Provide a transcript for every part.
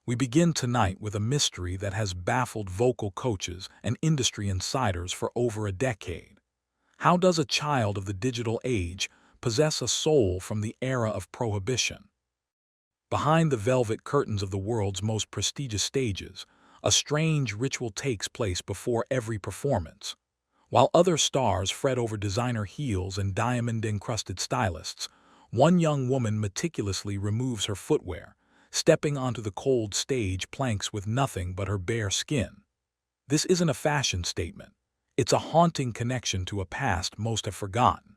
We begin tonight with a mystery that has baffled vocal coaches and industry insiders for over a decade. How does a child of the digital age possess a soul from the era of prohibition? Behind the velvet curtains of the world's most prestigious stages, a strange ritual takes place before every performance. While other stars fret over designer heels and diamond-encrusted stylists, one young woman meticulously removes her footwear, stepping onto the cold stage planks with nothing but her bare skin. This isn't a fashion statement. It's a haunting connection to a past most have forgotten.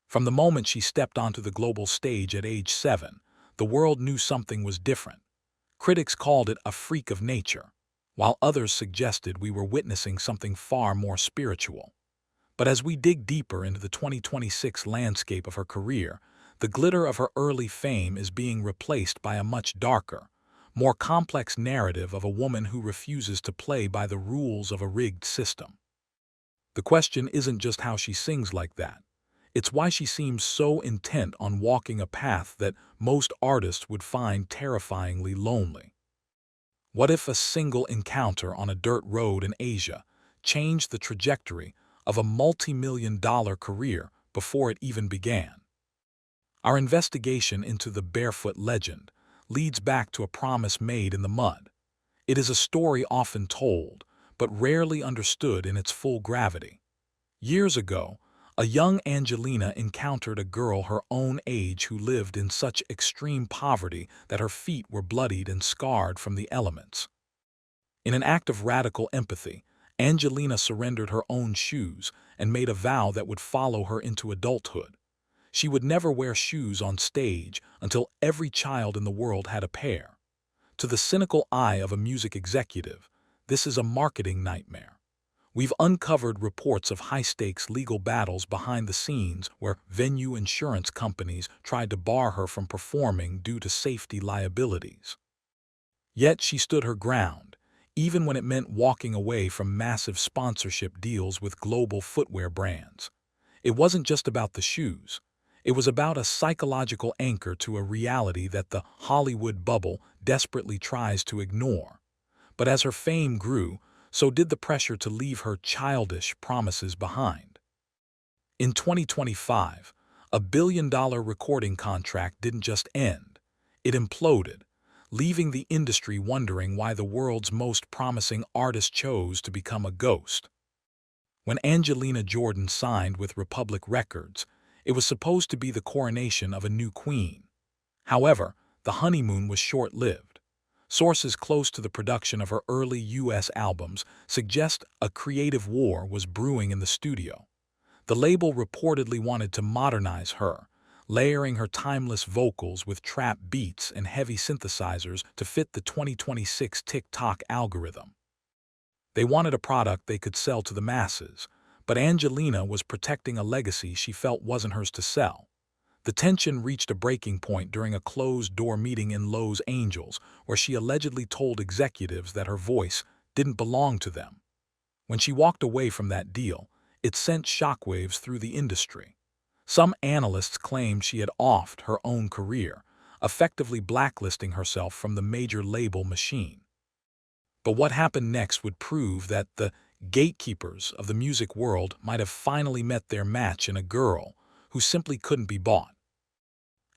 From the moment she stepped onto the global stage at age 7, the world knew something was different. Critics called it a freak of nature, while others suggested we were witnessing something far more spiritual. But as we dig deeper into the 2026 landscape of her career, the glitter of her early fame is being replaced by a much darker, more complex narrative of a woman who refuses to play by the rules of a rigged system. The question isn't just how she sings like that. It's why she seems so intent on walking a path that most artists would find terrifyingly lonely. What if a single encounter on a dirt road in Asia changed the trajectory of a multi-million-dollar career before it even began? Our investigation into the Barefoot legend leads back to a promise made in the mud. It is a story often told, but rarely understood in its full gravity. Years ago, a young Angelina encountered a girl her own age who lived in such extreme poverty that her feet were bloodied and scarred from the elements. In an act of radical empathy, Angelina surrendered her own shoes and made a vow that would follow her into adulthood. She would never wear shoes on stage until every child in the world had a pair. To the cynical eye of a music executive, this is a marketing nightmare. We've uncovered reports of high-stakes legal battles behind the scenes where venue insurance companies tried to bar her from performing due to safety liabilities. Yet she stood her ground, even when it meant walking away from massive sponsorship deals with global footwear brands. It wasn't just about the shoes. It was about a psychological anchor to a reality that the Hollywood bubble desperately tries to ignore. But as her fame grew, so did the pressure to leave her childish promises behind. In 2025, a billion-dollar recording contract didn't just end, it imploded, leaving the industry wondering why the world's most promising artist chose to become a ghost. When Angelina Jordan signed with Republic Records, it was supposed to be the coronation of a new queen. However, the honeymoon was short-lived. Sources close to the production of her early U.S. albums suggest a creative war was brewing in the studio. The label reportedly wanted to modernize her, layering her timeless vocals with trap beats and heavy synthesizers to fit the 2026 TikTok algorithm. They wanted a product they could sell to the masses, but Angelina was protecting a legacy she felt wasn't hers to sell. The tension reached a breaking point during a closed-door meeting in Los Angeles, where she allegedly told executives that her voice didn't belong to them. When she walked away from that deal, it sent shockwaves through the industry. Some analysts claimed she had offed her own career, effectively blacklisting herself from the major label machine. But what happened next would prove that the gatekeepers of the music world might have finally met their match in a girl who simply couldn't be bought.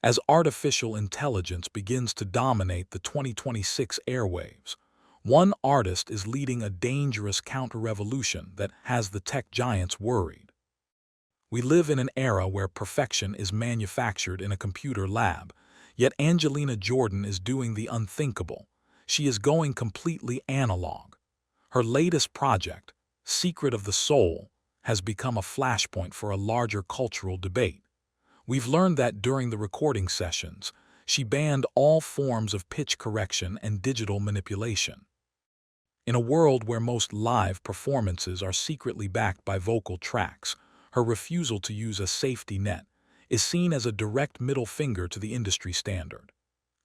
As artificial intelligence begins to dominate the 2026 airwaves, one artist is leading a dangerous counter-revolution that has the tech giants worried. We live in an era where perfection is manufactured in a computer lab, yet Angelina Jordan is doing the unthinkable. She is going completely analog. Her latest project, Secret of the Soul, has become a flashpoint for a larger cultural debate. We've learned that during the recording sessions, she banned all forms of pitch correction and digital manipulation. In a world where most live performances are secretly backed by vocal tracks, her refusal to use a safety net is seen as a direct middle finger to the industry standard.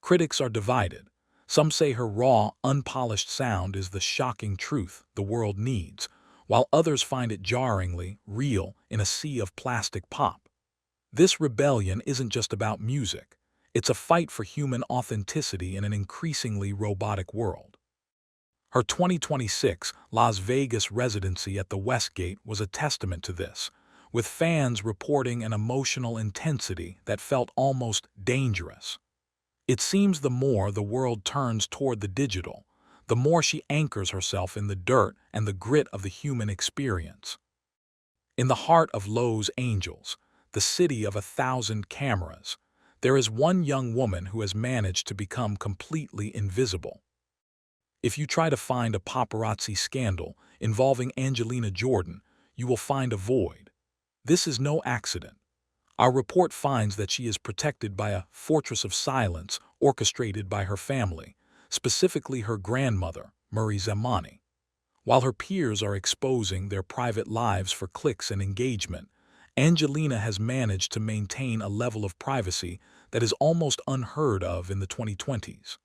Critics are divided. Some say her raw, unpolished sound is the shocking truth the world needs, while others find it jarringly real in a sea of plastic pop. This rebellion isn't just about music. It's a fight for human authenticity in an increasingly robotic world. Her 2026 Las Vegas residency at the Westgate was a testament to this, with fans reporting an emotional intensity that felt almost dangerous. It seems the more the world turns toward the digital, the more she anchors herself in the dirt and the grit of the human experience. In the heart of Los Angeles, the city of 1,000 cameras, there is one young woman who has managed to become completely invisible. If you try to find a paparazzi scandal involving Angelina Jordan, you will find a void. This is no accident. Our report finds that she is protected by a fortress of silence orchestrated by her family, specifically her grandmother, Murray Zamani. While her peers are exposing their private lives for clicks and engagement, Angelina has managed to maintain a level of privacy that is almost unheard of in the 2020s.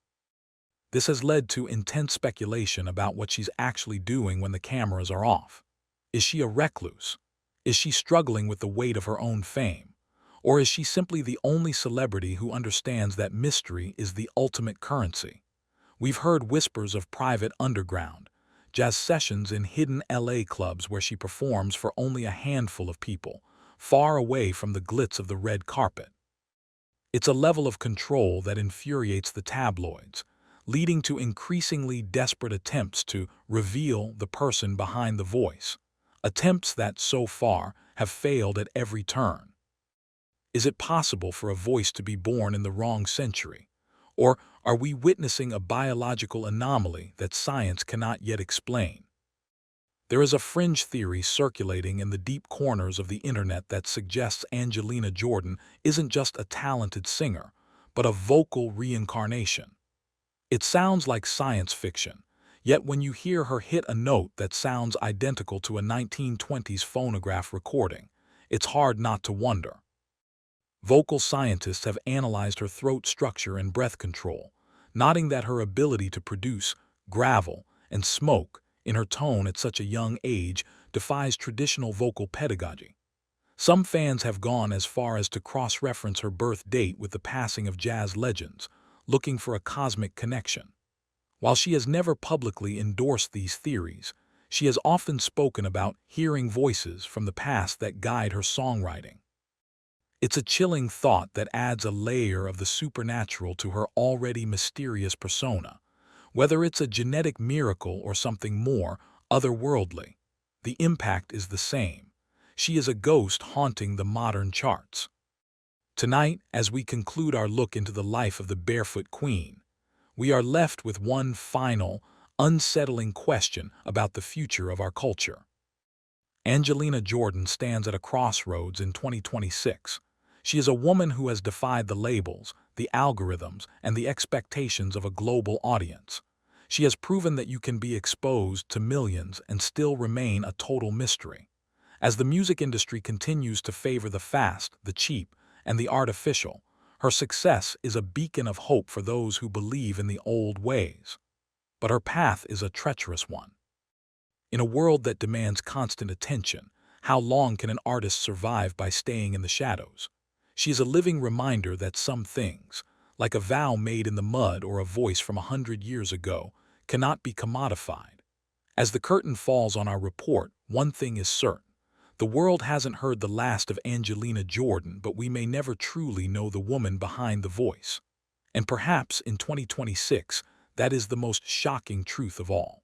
This has led to intense speculation about what she's actually doing when the cameras are off. Is she a recluse? Is she struggling with the weight of her own fame? Or is she simply the only celebrity who understands that mystery is the ultimate currency? We've heard whispers of private underground, jazz sessions in hidden LA clubs where she performs for only a handful of people, far away from the glitz of the red carpet. It's a level of control that infuriates the tabloids, leading to increasingly desperate attempts to reveal the person behind the voice, attempts that, so far, have failed at every turn. Is it possible for a voice to be born in the wrong century? Or are we witnessing a biological anomaly that science cannot yet explain? There is a fringe theory circulating in the deep corners of the internet that suggests Angelina Jordan isn't just a talented singer, but a vocal reincarnation. It sounds like science fiction, yet when you hear her hit a note that sounds identical to a 1920s phonograph recording, it's hard not to wonder. Vocal scientists have analyzed her throat structure and breath control, noting that her ability to produce gravel and smoke in her tone at such a young age defies traditional vocal pedagogy. Some fans have gone as far as to cross-reference her birth date with the passing of jazz legends, looking for a cosmic connection. While she has never publicly endorsed these theories, she has often spoken about hearing voices from the past that guide her songwriting. It's a chilling thought that adds a layer of the supernatural to her already mysterious persona. Whether it's a genetic miracle or something more otherworldly, the impact is the same. She is a ghost haunting the modern charts. Tonight, as we conclude our look into the life of the Barefoot Queen, we are left with one final, unsettling question about the future of our culture. Angelina Jordan stands at a crossroads in 2026. She is a woman who has defied the labels, the algorithms, and the expectations of a global audience. She has proven that you can be exposed to millions and still remain a total mystery. As the music industry continues to favor the fast, the cheap, and the artificial, her success is a beacon of hope for those who believe in the old ways. But her path is a treacherous one. In a world that demands constant attention, how long can an artist survive by staying in the shadows? She is a living reminder that some things, like a vow made in the mud or a voice from 100 years ago, cannot be commodified. As the curtain falls on our report, one thing is certain. The world hasn't heard the last of Angelina Jordan, but we may never truly know the woman behind the voice. And perhaps in 2026, that is the most shocking truth of all.